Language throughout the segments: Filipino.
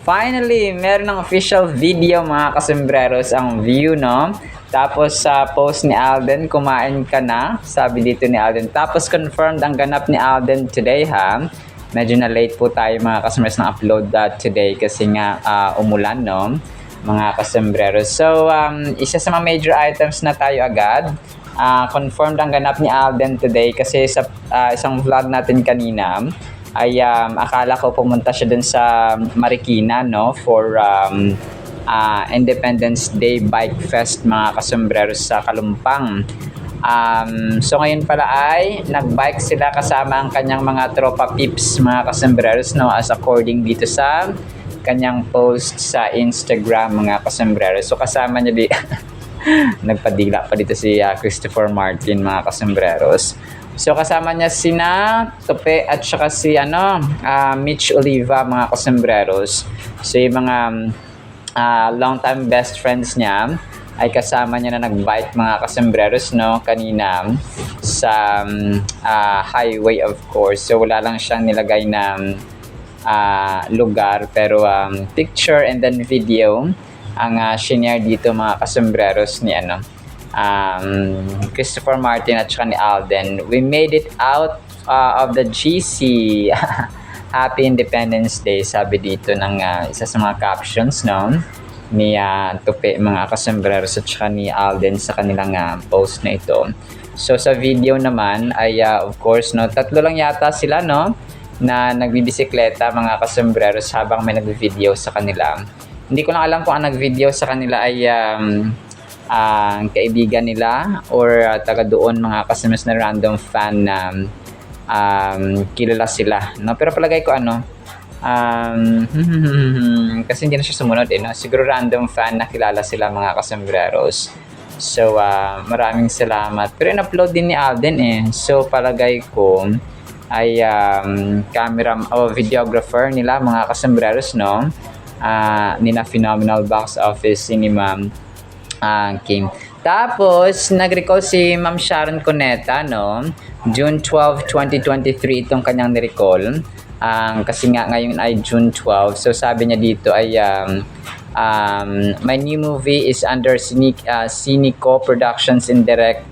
Finally, meron ng official video mga kasembreros ang view, no? Tapos sa post ni Alden, kumain ka na, sabi dito ni Alden. Tapos confirmed ang ganap ni Alden today, ha? Medyo na late po tayo mga kasembreros ng upload today kasi nga umulan, no? Mga kasembreros. So, isa sa mga major items na tayo agad. Confirmed ang ganap ni Alden today kasi sa isang vlog natin kanina, ay akala ko pumunta siya dun sa Marikina, no, for Independence Day Bike Fest mga kasembreros sa Kalumpang. So ngayon pala ay nagbike sila kasama ang kanyang mga tropa pips mga kasembreros, no, as according dito sa kanyang post sa Instagram mga kasembreros. So kasama niya di nagpadila pa dito si Christopher Martin mga kasembreros. So kasama niya sina Tope at saka si Mitch Oliva mga kasembreros. So yung mga long time best friends niya ay kasama niya na nagbike mga kasembreros, no, kanina sa highway of course. So wala lang siyang nilagay na lugar pero picture and then video ang shinare dito mga kasembreros ni Christopher Martin at saka ni Alden. We made it out of the GC. Happy Independence Day, sabi dito ng isa sa mga captions, no, ni Tupi mga kasembreros at saka ni Alden sa kanilang post na ito. So sa video naman ay of course, no, tatlo lang yata sila, no, na nagbibisikleta mga kasembreros habang may nagvi-video sa kanila. Hindi ko lang alam kung ang nag-video sa kanila ay kaibigan nila or taga doon mga kasembreros na random fan na kilala sila, no? Pero palagay ko kasi hindi na siya sumunod, no? Siguro random fan na kilala sila mga kasembreros. So maraming salamat. Pero in-upload din ni Alden So palagay ko ay camera o videographer nila mga kasembreros, no? Nina Phenomenal Box Office ni Ma'am Kim. Tapos nag-recall si Ma'am Sharon Cuneta, no, June 12, 2023 itong kanyang ni-recall. Kasi nga ngayon ay June 12. So sabi niya dito ay my new movie is under Cineco Productions and direct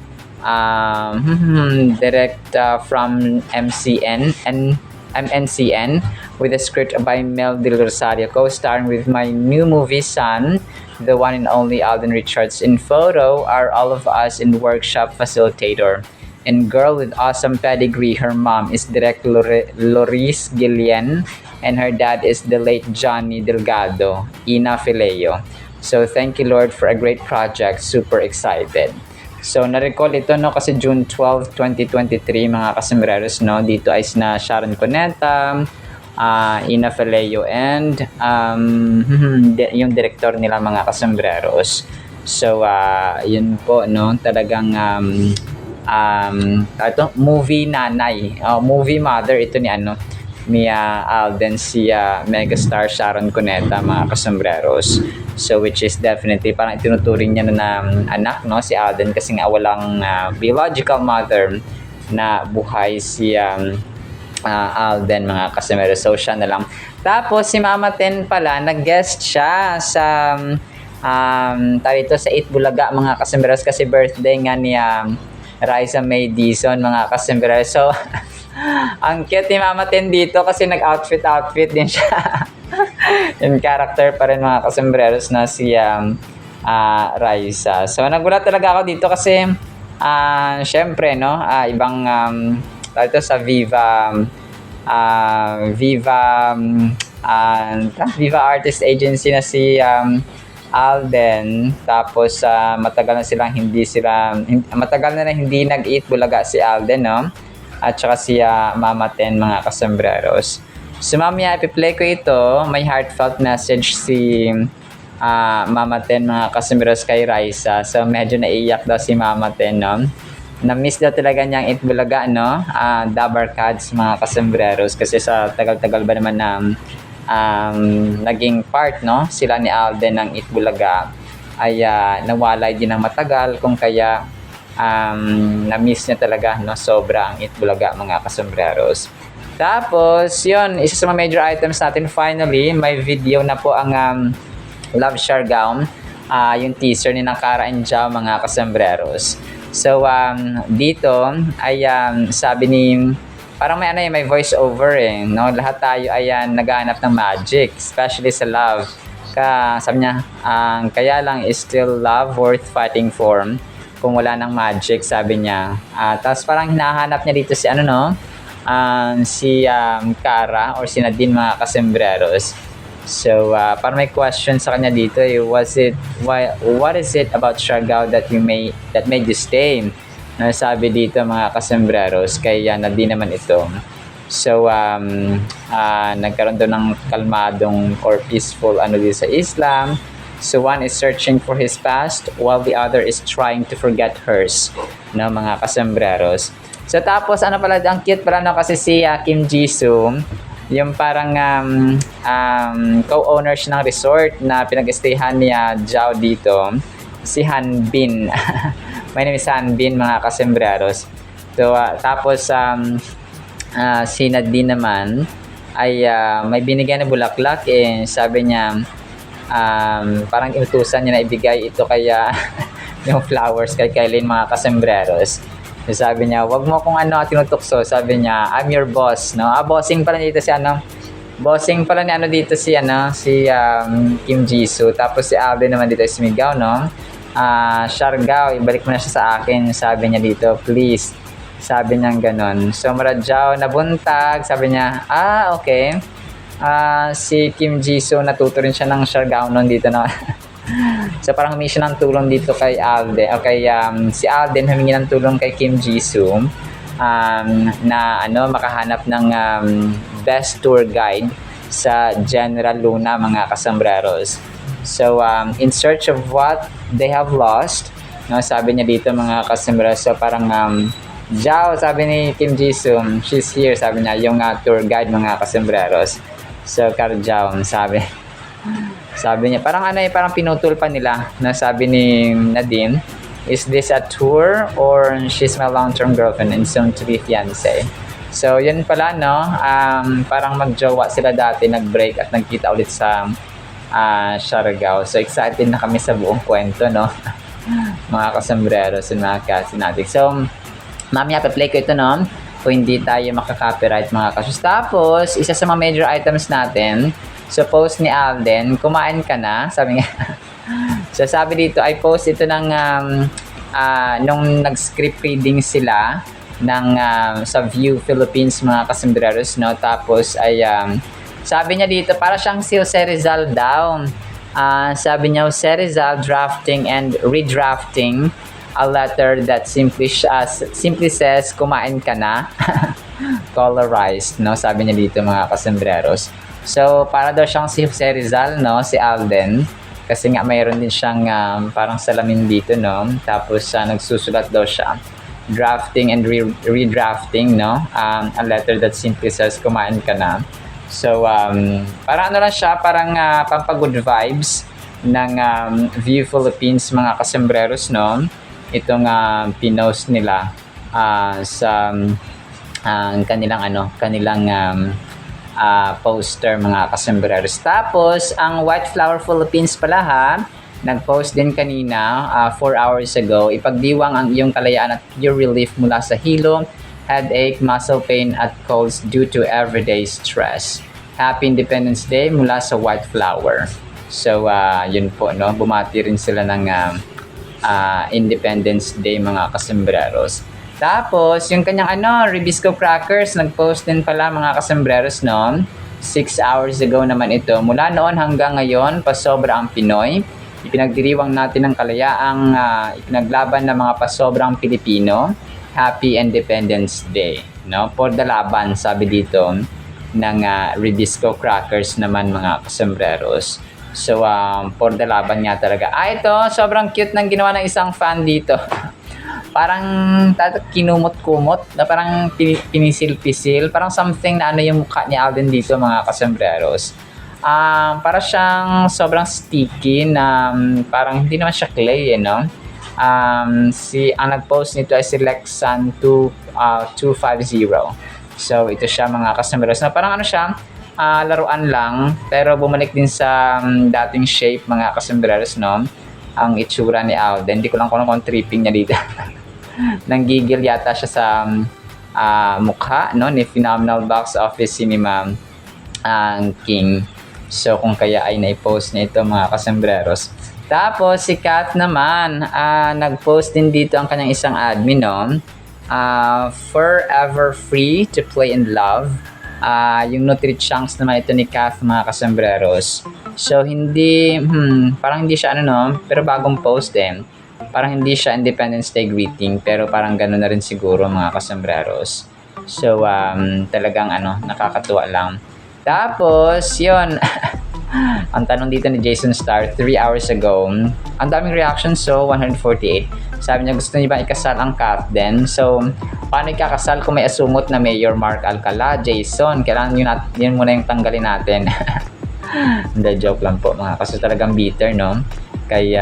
from MCN and MNCN with a script by Mel Del Rosario, co-starring with my new movie son, the one and only Alden Richards. In photo are all of us in workshop facilitator. And girl with awesome pedigree, her mom is Direct Loris Guillen and her dad is the late Johnny Delgado, Ina Fileo. So thank you Lord for a great project, super excited. So na-recall ito, no, kasi June 12, 2023 mga kasembreros, no, dito ay sina Sharon Cuneta, Ina Fileo and yung director nila mga kasembreros. So yun po, no, talagang ito movie nanay, movie mother ito ni Alden, si megastar Sharon Cuneta mga kasembreros. So which is definitely parang itinuturing niya na anak, no, si Alden kasi nga walang biological mother na buhay si Alden mga kasembreros. So siya na lang. Tapos si Mama Ten pala nag-guest siya sa sa Itbulaga mga kasembreros kasi birthday nga ni Raisa May Dizon mga kasembreros. So ang cute ni Mama Ten dito kasi nag-outfit din siya. Yung character pa rin mga kasembreros na si Raisa. So nagulat talaga ako dito kasi syempre, no, ibang ito sa Viva Artist Agency na si Alden. Tapos matagal na hindi nag-eat bulaga si Alden, no, at saka si Mama Ten mga kasembreros. So mamaya ipi-play ko ito, may heartfelt message si Mama Ten mga kasembreros kay Raisa. So medyo naiiyak daw si Mama Ten, no. Na-miss daw talaga niyang Itbulaga, no, Dabarkads mga kasembreros kasi sa tagal-tagal ba naman na naging part, no, sila ni Alden ng Itbulaga ay nawalay din ng matagal kung kaya na-miss niya talaga, no, sobra ang Itbulaga mga kasembreros. Tapos, yun, isa sa mga major items natin finally, may video na po ang Love Siargao, yung teaser ni Nakara and Jao, mga kasembreros. So, dito ay sabi ni, parang may may voice over no? Lahat tayo ay naghahanap ng magic, especially sa love. Sabi niya, kaya lang is still love worth fighting for kung wala ng magic, sabi niya. Tapos parang hinahanap niya dito si si Kara or si Nadine, mga kasembreros. So, parang may question sa kanya dito, what is it about Siargao that made you stay? Sabi dito, mga kasembreros, kay Nadine naman ito. So, nagkaroon doon ng kalmadong or peaceful dito sa Islam. So, one is searching for his past while the other is trying to forget hers, mga kasembreros. So, tapos, pala, ang cute pala, kasi si Kim Jisoo, yung parang co-owner siya ng resort na pinag-stayhan niya Jao dito, si Hanbin. My name is Hanbin, mga kasembreros. So, tapos, si Nadine naman ay may binigyan na bulaklak, sabi niya, parang inutusan niya na ibigay ito kaya yung flowers kay Kailin, mga kasembreros. So, sabi niya, wag mo kung tinutukso. Sabi niya, I'm your boss, no? Bossing pala dito si bossing pala ni dito si Kim Jisoo. Tapos si Alden naman dito si Migaw, no? Siargao, ibalik mo na siya sa akin, sabi niya dito, please. Sabi niya ganon. So, Marajao nabuntag, sabi niya, okay. Si Kim Jisoo natuto rin siya ng Siargao noon dito, no? So, parang humingi siya ng tulong dito kay Alden. Okay, si Alden humingi ng tulong kay Kim Jisoo na makahanap ng best tour guide sa General Luna, mga kasembreros. So, in search of what they have lost, sabi niya dito, mga kasembreros. So, parang Jao, sabi ni Kim Jisoo, she's here, sabi niya, yung tour guide, mga kasembreros. So, Jao, sabi niya, parang parang pinutol pa nila, na sabi ni Nadine, is this a tour or she's my long-term girlfriend and soon to be fiancé? So, yun pala, parang magjowa sila dati, nag-break at nagkita ulit sa Siargao. So, excited na kami sa buong kwento, no? Mga kasembreros and mga kasinatik. So, mamaya pa-play ko ito, no? Kung hindi tayo makaka-copyright, mga kasus. Tapos, isa sa mga major items natin, so, post ni Alden, kumain ka na? Sabi nga. So, sabi dito, I post ito ng, nung nag-script reading sila ng, sa View Philippines, mga kasembreros, no? Tapos, ay, sabi niya dito, para siyang si Jose Rizal daw. Sabi niya, Jose Rizal drafting and redrafting a letter that simply says, kumain ka na? Colorized, no? Sabi niya dito, mga kasembreros. So, para daw siyang si Jose Rizal, no? Si Alden. Kasi nga mayroon din siyang parang salamin dito, no? Tapos, nagsusulat daw siya. Drafting and redrafting, no? A letter that simply says, kumain ka na. So, parang lang siya, parang pampagood vibes ng View Philippines, mga kasembreros, no? Itong pinost nila sa kanilang poster, mga kasembreros. Tapos, ang White Flower Philippines pala, nag-post din kanina 4 hours ago. Ipagdiwang ang iyong kalayaan at pure relief mula sa hilo, headache, muscle pain at colds due to everyday stress. Happy Independence Day mula sa White Flower. So, yun po, no? Bumati rin sila ng Independence Day, mga kasembreros. Tapos, yung kanyang Ribisco Crackers, nag-post din pala, mga kasembreros, no? 6 hours ago naman ito. Mula noon hanggang ngayon, pasobra ang Pinoy. Ipinagdiriwang natin ang kalayaang ipinaglaban ng mga pasobrang Pilipino. Happy Independence Day, no? For the laban, sabi dito ng Ribisco Crackers naman, mga kasembreros. So, for the laban nga talaga. Ito, sobrang cute ng ginawa ng isang fan dito. Parang kinumot-kumot, na parang pinisil-pisil. Parang something na yung mukha ni Alden dito, mga kasembreros. Para siyang sobrang sticky na parang hindi naman siya clay, no? Ang nag-post nito ay si Lexan 250. So ito siya mga kasambreros na parang ano siya, laruan lang pero bumalik din sa dating shape mga kasambreros, no? Ang itsura ni Alden. Hindi ko lang kung tripping niya dito. Nanggigil yata siya sa mukha, no, ni Phenomenal Box Office Cinema ang King. So kung kaya ay na-post niya ito mga kasambreros. Tapos si Kat naman, nag-post din dito ang kanyang isang admin, no? Forever free to play in love. Yung Nutri-Chunks naman ito ni Kat mga kasambreros. So hindi, parang hindi siya ano, no? Pero bagong post din. Parang hindi siya Independence Day greeting, pero parang gano'n na rin siguro mga kasambreros. So talagang ano, nakakatuwa lang. Tapos, yun. Ang tanong dito ni Jason Star 3 hours ago. Ang daming reactions, so 148. Sabi niya, gusto niya ba ikasal ang Kat din? So, paano ikakasal kung may asumot na Mayor Mark Alcala? Jason, kailangan yun muna yung tanggalin natin. Hindi, joke lang po mga kasi talagang bitter, no? Kay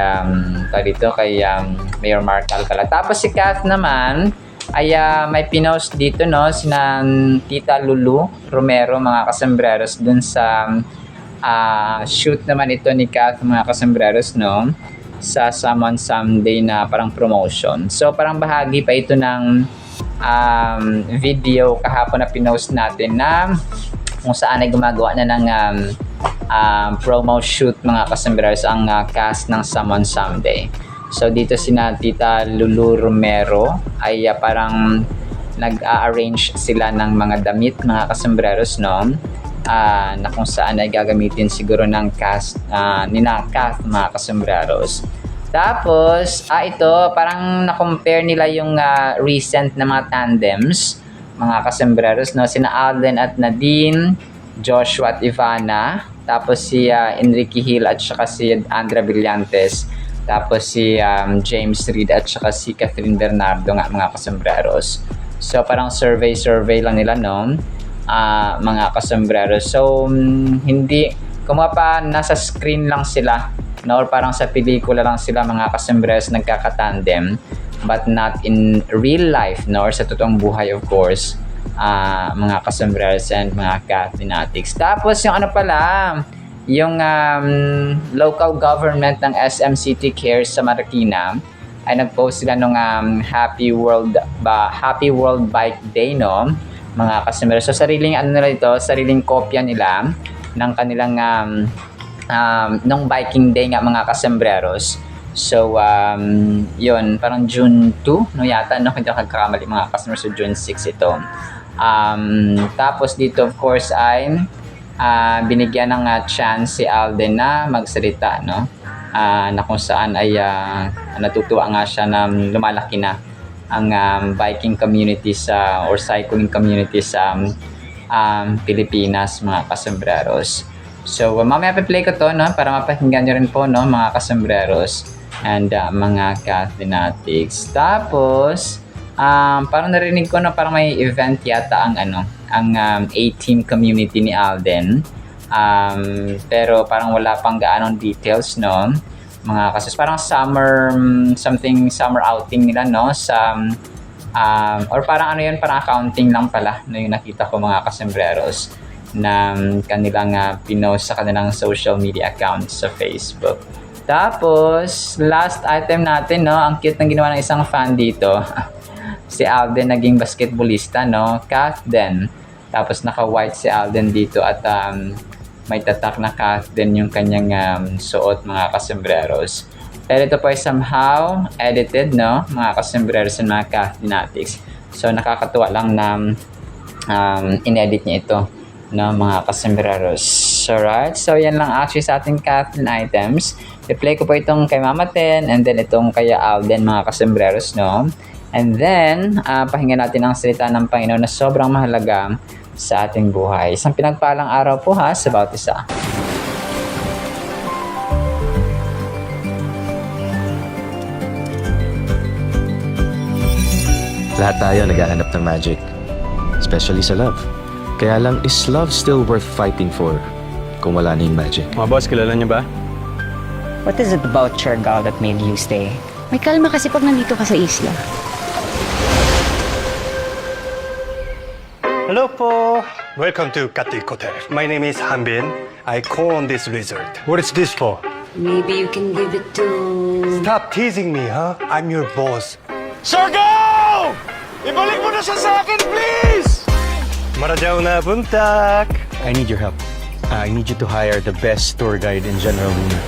Mayor Mark Alcala. Tapos si Kat naman, ay may pinost dito, no, sina Tita Lulu Romero mga kasambreros dun sa shoot naman ito ni Kat mga kasambreros, no, sa Someone Someday na parang promotion. So parang bahagi pa ito ng video kahapon na pinost natin na kung saan ay gumagawa na ng promo shoot mga kasambreros ang cast ng Someone Someday. So dito sina Tita Lulu Romero ay parang nag-arrange sila ng mga damit mga kasambreros, no, na kung saan ay gagamitin siguro ng cast nina Kat mga kasambreros. Tapos ito parang na-compare nila yung recent na mga tandems mga kasambreros, no, sina Alden at Nadine, Joshua at Ivana, tapos si Enrique Hill at saka si Andra Brillantes. Tapos si James Reid at saka si Catherine Bernardo nga mga kasambreros. So parang survey lang nila, no, mga kasambreros. So hindi, kumapa nasa screen lang sila, no, or parang sa pelikula lang sila mga kasambreros nagkakatandem, but not in real life, no, or sa totoong buhay of course, mga kasambreros and mga Kathnatics. Tapos yung ano pala, yung local government ng SM City Cares sa Marikina ay nag-post sila nung Happy World Bike Day, no, mga kasambreros. So sariling ano nila ito, sariling kopya nila ng kanilang nung biking day nga mga kasambreros. So yun, parang June 2 no yata, no, hindi ako nagkakamali mga kasambreros. So June 6 ito. Tapos dito of course ay binigyan ng chance si Alden na magsalita, no, na kung saan ay natutuwa nga siya na lumalaki na ang biking community or cycling community sa Pilipinas mga kasambreros. So mamaya pa-play ko to, no, para mapakinggan nyo rin po, no, mga kasambreros and mga Kathnatics. Tapos parang narinig ko na parang may event yata ang A-team community ni Alden. Pero parang wala pang gaanong details, no, mga kasus. Parang summer outing nila, no, sa or parang ano yun, parang accounting lang pala, no, yung nakita ko mga kasambreros na kanilang pinost sa kanilang social media accounts sa Facebook. Tapos last item natin, no, ang cute ng ginawa ng isang fan dito. Si Alden naging basketballista, no, Kat din. Tapos naka-white si Alden dito at may tatak na Kat din yung kanyang suot mga kasambreros. Pero ito po ay somehow edited, no, mga kasambreros and mga Kathnatics. So nakakatuwa lang na in-edit niya ito, no, mga kasambreros. Alright, so yan lang actually sa ating Kathlyn items. I-play ko po itong kay Mama Ten and then itong kay Alden mga kasambreros, no. And then, pahinga natin ang salita ng Panginoon na sobrang mahalaga sa ating buhay. Isang pinagpalang araw po ha sa bawat isa. Lahat tayo naghahanap ng magic, especially sa love. Kaya lang, is love still worth fighting for kung wala na yung magic? Mga boss, kilala niyo ba? What is it about Chergal that made you stay? May kalma kasi pag nandito ka sa isla. Hello po. Welcome to Gatwick Hotel. My name is Hanbin. I co-own this resort. What is this for? Maybe you can give it to... Stop teasing me, huh? I'm your boss. Sargo! Ibalik mo na siya sa akin, please! Marajaw na buntak. I need your help. I need you to hire the best tour guide in General Luna.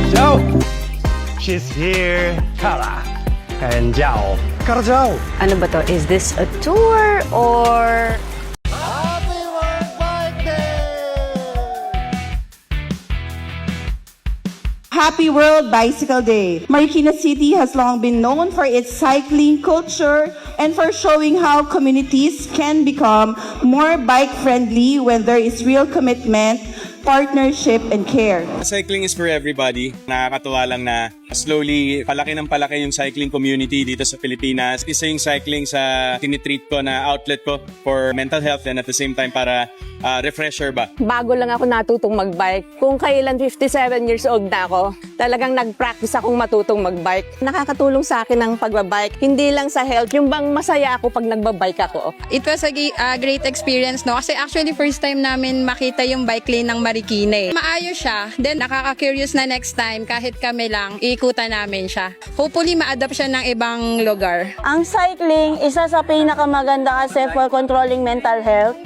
Ciao. She's here. Kara. And Jiao. Kara Jiao. Ano ba to? Is this a tour or... Happy World Bicycle Day. Marikina City has long been known for its cycling culture and for showing how communities can become more bike-friendly when there is real commitment, partnership, and care. Cycling is for everybody. Nakakatuwa lang na slowly palaki ng palaki yung cycling community dito sa Pilipinas. Isa yung cycling sa tinitreat ko na outlet ko for mental health and at the same time para refresher ba. Bago lang ako natutong magbike. Kung kailan 57 years old na ako, talagang nag-practice akong matutong magbike. Nakakatulong sa akin ang pagbabike. Hindi lang sa health, yung bang masaya ako pag nagbabike ako. It was a great experience, no? Kasi actually first time namin makita yung bike lane ng Marikina. Maayos siya. Then nakaka-curious na next time kahit kami lang, iikutan namin siya. Hopefully ma-adapt siya ng ibang lugar. Ang cycling, isa sa pinakamaganda kasi for controlling mental health.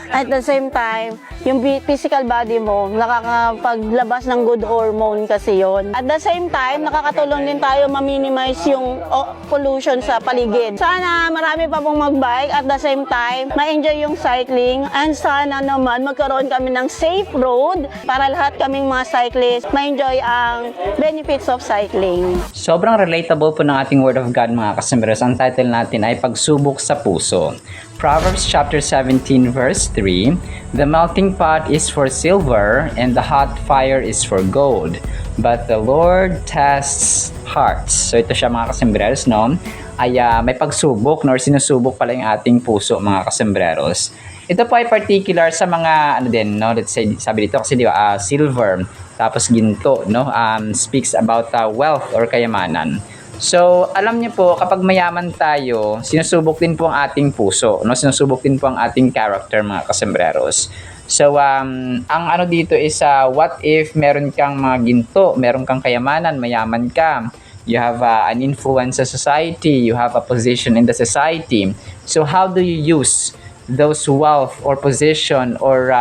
At the same time, yung physical body mo, nakakapaglabas ng good hormone kasi yon. At the same time, nakakatulong din tayo ma-minimize yung pollution sa paligid. Sana marami pa pong mag-bike at the same time, ma-enjoy yung cycling and sana naman magkaroon kami ng safe road para lahat kaming mga cyclists ma-enjoy ang benefits of cycling. Sobrang relatable po ng ating Word of God mga kasambres. Ang title natin ay Pagsubok sa Puso. Proverbs chapter 17 verse 3, "The melting pot is for silver and the hot fire is for gold, but the Lord tests hearts." So ito siya mga kasambreros, no? Ay may pagsubok, no? Or sinusubok pala yung ating puso mga kasambreros. Ito po ay particular sa mga ano din, no? Let's say sabi dito kasi di ba, silver tapos ginto, no? Speaks about wealth or kayamanan. So, alam niyo po, kapag mayaman tayo, sinusubok din po ang ating puso, no? Sinusubok din po ang ating character, mga kasembreros. So, ang ano dito is, what if meron kang mga ginto, meron kang kayamanan, mayaman ka, you have an influence sa society, you have a position in the society. So, how do you use those wealth or position or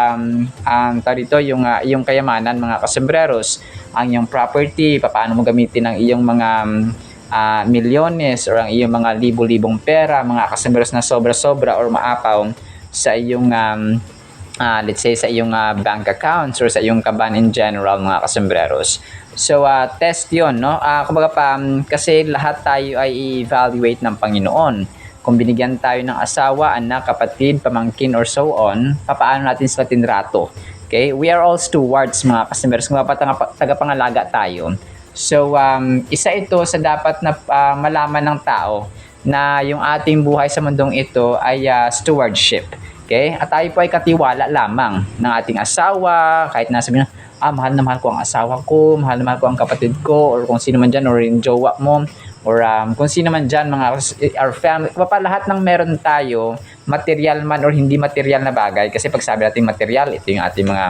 dito, yung kayamanan, mga kasembreros, ang iyong property, paano mo gamitin ang iyong mga milyones or ang iyong mga libo-libong pera, mga kasembreros na sobra-sobra or maapaw sa iyong let's say sa iyong bank accounts or sa iyong kaban in general, mga kasembreros. So test yun, no? Kumbaga kasi lahat tayo ay i-evaluate ng Panginoon. Kung binigyan tayo ng asawa, anak, kapatid, pamangkin or so on, paano natin sila tinrato? Okay? We are all stewards, mga kasembreros, kung tagapangalaga tayo. So, isa ito sa dapat na malaman ng tao na yung ating buhay sa mundong ito ay stewardship. Okay? At tayo po ay katiwala lamang ng ating asawa, kahit nasa sabihin na, mahal na mahal ko ang asawa ko, mahal na mahal ko ang kapatid ko, or kung sino man dyan, or yung jowa mo, or kung sino man dyan, our family, lahat ng meron tayo, material man or hindi material na bagay, kasi pag sabi natin material, ito yung ating mga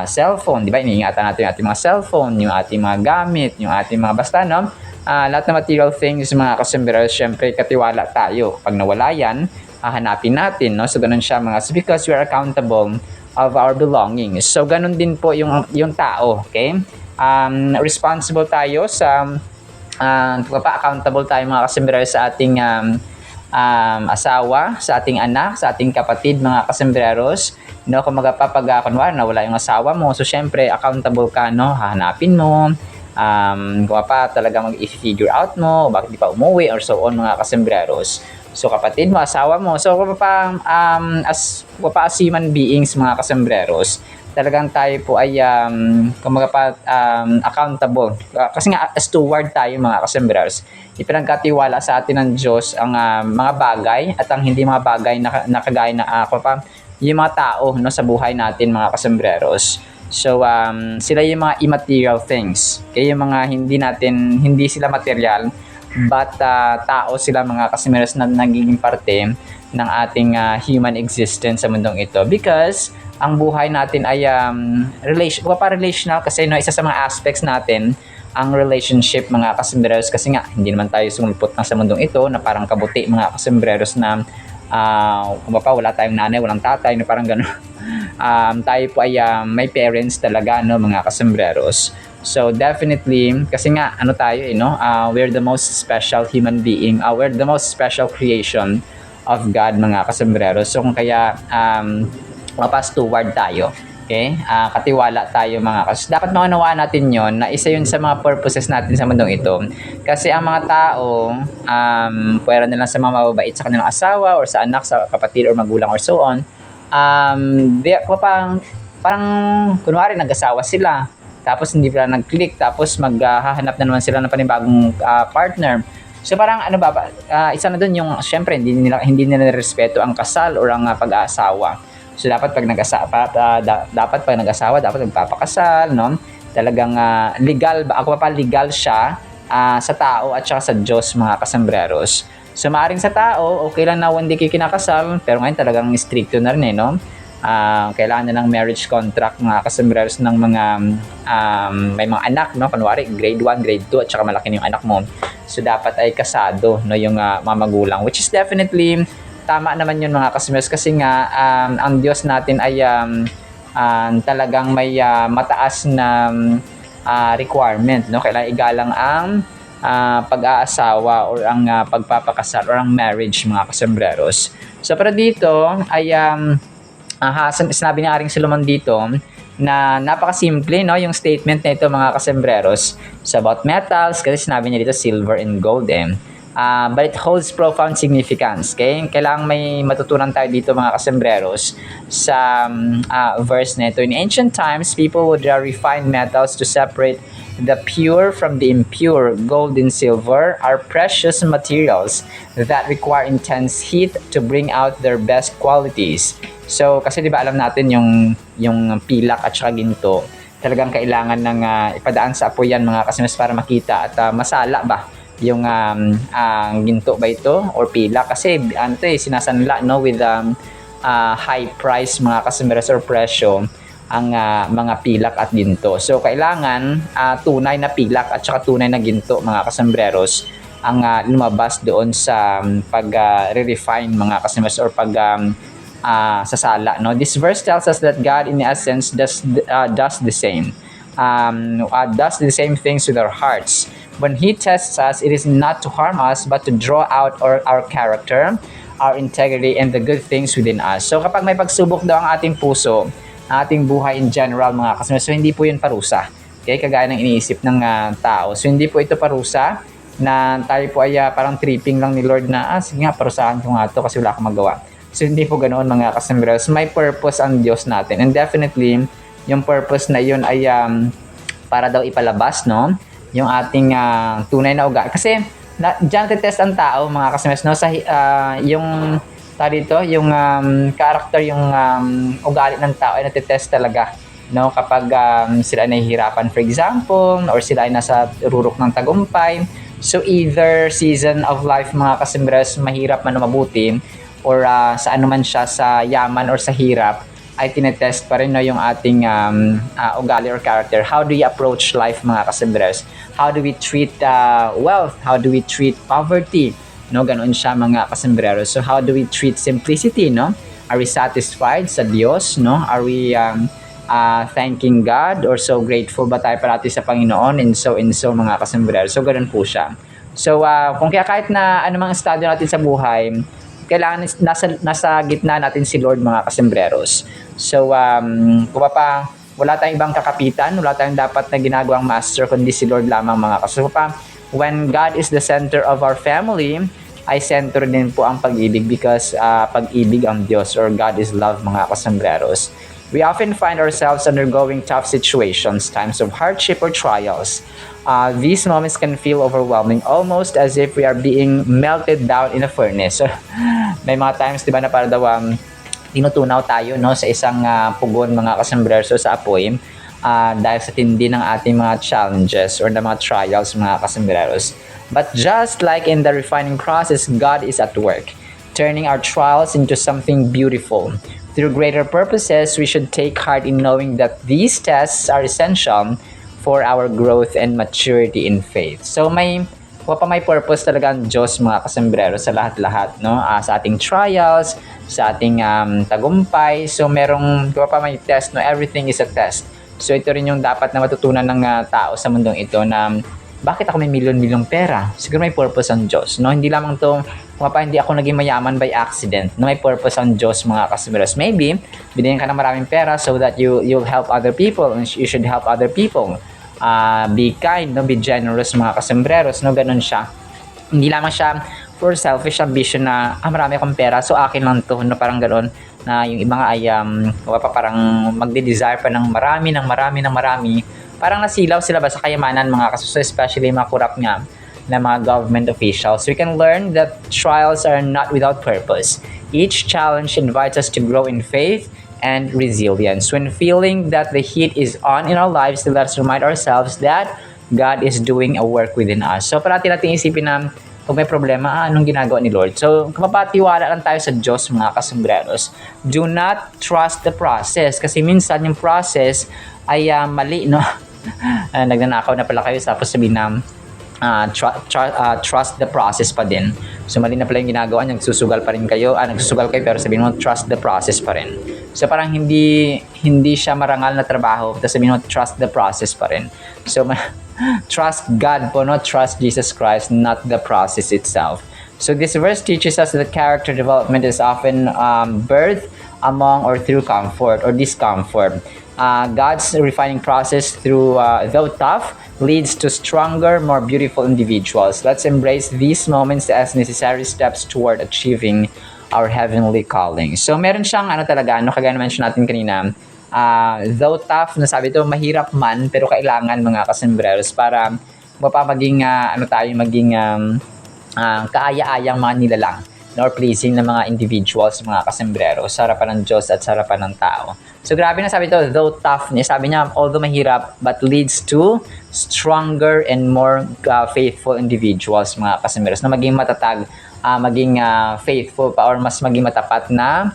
cellphone, di ba? Iniingatan natin yung ating mga cellphone, yung ating mga gamit, yung ating mga basta, no? Lahat ng material things, mga kasembreros, syempre katiwala tayo. Pag nawala yan, hahanapin natin, no? So, ganun siya, because we are accountable of our belongings. So, ganun din po yung tao, okay? Responsible tayo sa, accountable tayo, mga kasembreros, sa ating asawa, sa ating anak, sa ating kapatid, mga kasembreros. No, kung kunwari nawala yung asawa mo, so syempre accountable ka, no? Hahanapin mo, kung talaga mag-figure out mo, bakit di pa umuwi or so on, mga kasembreros. So kapatid mo, asawa mo, so as human beings, mga kasembreros, talagang tayo po ay accountable. Kasi nga steward tayo, mga kasembreros. Ipinagkatiwala sa atin ng Diyos ang mga bagay at ang hindi mga bagay na kagaya na yung mga tao, no, sa buhay natin, mga kasembreros. So sila yung mga immaterial things. Okay, yung mga hindi sila material, but tao sila mga kasembreros na nagiging parte ng ating human existence sa mundong ito, because ang buhay natin ay relational kasi no, isa sa mga aspects natin ang relationship mga kasembreros, kasi nga hindi naman tayo sumulpot na sa mundong ito na parang kabuti mga kasembreros na kung pa wala tayong nanay, walang tatay, no, parang gano'n. Tayo po ay may parents talaga, no, mga kasembreros. So definitely, kasi nga ano tayo, we're the most special human being, we're the most special creation of God mga kasembreros. So kung kaya pass toward tayo, okay? Katiwala tayo mga kas. Dapat maunawaan natin yon na isa yun sa mga purposes natin sa mundong ito. Kasi ang mga tao, pwera nila sa mga mababait sa kanilang asawa or sa anak, sa kapatid or magulang or so on, parang kunwari nag-asawa sila, tapos hindi pala nag-click, tapos maghahanap na naman sila ng panibagong partner. So parang isa na dun yung, syempre, hindi nila respeto ang kasal or ang pag-aasawa. So dapat pag nag-asawa, dapat magpapakasal, no? Talagang legal legal siya sa tao at saka sa Diyos mga kasembreros. So maaring sa tao, okay lang na hindi kayo kinakasal, pero ngayon talagang stricto na rin, no? Kailangan na ng marriage contract mga kasembreros ng mga may mga anak, no? Kunwari grade 1, grade 2 at saka malaki na yung anak mo. So dapat ay kasado, no, yung mga magulang, which is definitely tama naman yun mga kasembreros, kasi nga ang Diyos natin ay talagang may mataas na requirement, no? Kailangan igalang ang pag-aasawa or ang pagpapakasal or ang marriage mga kasembreros. So para dito ay sinabi ni Aring Solomon dito na napakasimple, no, yung statement na ito mga kasembreros. So about metals, kasi sinabi niya dito silver and gold, but it holds profound significance. Okay? Kailangang may matutunan tayo dito mga kasembreros sa verse na ito. In ancient times, people would refine metals to separate the pure from the impure. Gold and silver are precious materials that require intense heat to bring out their best qualities. So, kasi di ba alam natin yung pilak at saka ginto, talagang kailangan ng ipadaan sa apoy yan mga kasembreros para makita at masala ba yung ginto ba ito or pila, kasi sinasanla, no, with high price mga kasembreros or presyo ang mga pilak at ginto. So kailangan tunay na pilak at saka tunay na ginto mga kasembreros ang lumabas doon sa pag-refine mga kasembreros or sasala, no. This verse tells us that God in essence does the same. Does the same things with our hearts. When He tests us, it is not to harm us, but to draw out our character, our integrity, and the good things within us. So kapag may pagsubok daw ang ating puso, ating buhay in general mga kasembreros, so hindi po yun parusa. Okay? Kagaya ng iniisip ng tao. So hindi po ito parusa na tayo po ay parang tripping lang ni Lord na, sige nga, parusahan ko nga ito kasi wala akong magawa. So hindi po ganoon mga kasembreros. May purpose ang Diyos natin. And definitely, yung purpose na yun ay para daw ipalabas, no, yung ating tunay na ugali. Kasi diyan test ang tao mga kasembreros, no, sa yung yung character, yung ugali ng tao ay natitest talaga, no, kapag sila ay nahihirapan, for example, or sila ay nasa rurok ng tagumpay. So either season of life mga kasembreros, mahirap man o mabuti, or sa anuman siya, sa yaman or sa hirap, ay tinetest pa rin, no, yung ating ugali or character. How do you approach life mga kasembreros? How do we treat wealth? How do we treat poverty? No, ganoon siya mga kasembreros. So how do we treat simplicity, no? Are we satisfied sa Diyos, no? Are we thanking God, or so grateful ba tayo parati sa Panginoon, and so mga kasembreros. So ganoon po siya. So kung kaya kahit na anumang estado natin sa buhay, kailangan nasa gitna natin si Lord mga kasembreros. So kung wala tayong ibang kakapitan, wala tayong dapat na ginagawang master kundi si Lord lamang mga kasembreros. When God is the center of our family, ay center din po ang pag-ibig, because pag-ibig ang Diyos, or God is love mga kasembreros. We often find ourselves undergoing tough situations, times of hardship or trials. These moments can feel overwhelming, almost as if we are being melted down in a furnace. So, may mga times, di ba, na para daw tinutunaw tayo, no, sa isang pugon mga kasembreros sa apoy. dahil sa tindi ng ating mga challenges or ng mga trials, mga kasambreros. But just like in the refining process, God is at work, turning our trials into something beautiful. Through greater purposes, we should take heart in knowing that these tests are essential for our growth and maturity in faith. So may purpose talaga ang Diyos, mga kasombrero, sa lahat-lahat, no? Sa ating trials, sa ating tagumpay. So merong may test, no? Everything is a test. So ito rin yung dapat na matutunan ng tao sa mundong ito, na bakit ako may milyon-milyong pera? Siguro may purpose ang Diyos, no? Hindi lamang to hindi ako naging mayaman by accident, no? May purpose ang Diyos, mga kasombrero. Maybe binigyan ka ng maraming pera so that you'll help other people, and you should help other people. Be kind, no? Be generous, mga kasembreros, no? Ganun siya. Hindi lamang siya for selfish ambition na marami akong pera so akin lang to, no? Parang ganun, na yung iba nga ay parang magde-desire pa ng marami, parang nasilaw sila ba sa kayamanan, mga kasembreros, especially mga corrupt nga na mga government officials. So we can learn that trials are not without purpose. Each challenge invites us to grow in faith and resilience. When feeling that the heat is on in our lives, let's remind ourselves that God is doing a work within us. So parati natin isipin na kung may problema, anong ginagawa ni Lord? So kapapatiwala lang tayo sa Diyos, mga kasembreros. Do not trust the process, kasi minsan yung process ay mali, no? Nagnanakaw na pala kayo, tapos sabihin na trust the process pa din. So mali na pala yung ginagawa niya, nagsusugal kayo pero sabihin mo trust the process pa rin. So parang hindi siya marangal na trabaho, tapos sabihin mo trust the process pa rin. So trust God po, no? Trust Jesus Christ, not the process itself. So this verse teaches us that character development is often birthed among or through comfort or discomfort. God's refining process, through though tough, leads to stronger, more beautiful individuals. Let's embrace these moments as necessary steps toward achieving our heavenly calling. So meron siyang talaga, kagaya na mention natin kanina, though tough, nasabi ito, mahirap man, pero kailangan, mga kasembreros, para maging kaaya-ayang mga nilalang, or pleasing na mga individuals, mga kasembreros, sa harapan ng Diyos at sa harapan ng tao. So grabe na sabi ito, though tough, sabi niya, although mahirap, but leads to stronger and more faithful individuals, mga kasembreros, na maging matatag, maging faithful pa, or mas maging matapat na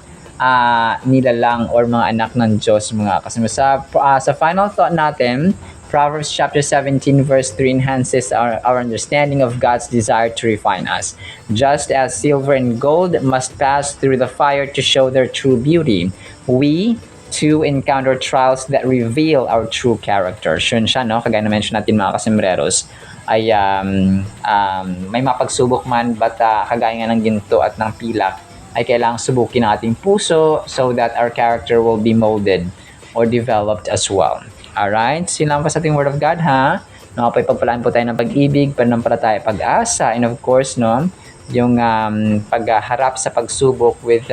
nilalang or mga anak ng Diyos, mga kasembreros. Sa final thought natin, Proverbs chapter 17 verse 3 enhances our understanding of God's desire to refine us. Just as silver and gold must pass through the fire to show their true beauty, we to encounter trials that reveal our true character. Yun siya, no? Kagaya na mention natin, mga kasembreros, ay may mapagsubok man, but kagaya nga ng ginto at ng pilak, ay kailangang subukin ang ating puso so that our character will be molded or developed as well. Alright? Sila pa sa ating Word of God, ha? Pagpalaan po tayo ng pag-ibig, pananampalataya, pag-asa, and of course, no, yung pagharap sa pagsubok with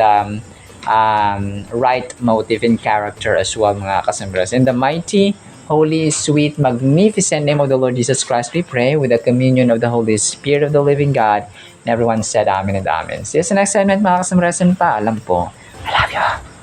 right motive and character as well, mga kasembreros. In the mighty, holy, sweet, magnificent name of the Lord Jesus Christ, we pray, with the communion of the Holy Spirit of the living God. And everyone said amen and amen. See you sa next segment, mga kasembreros, and paalam po. I love you.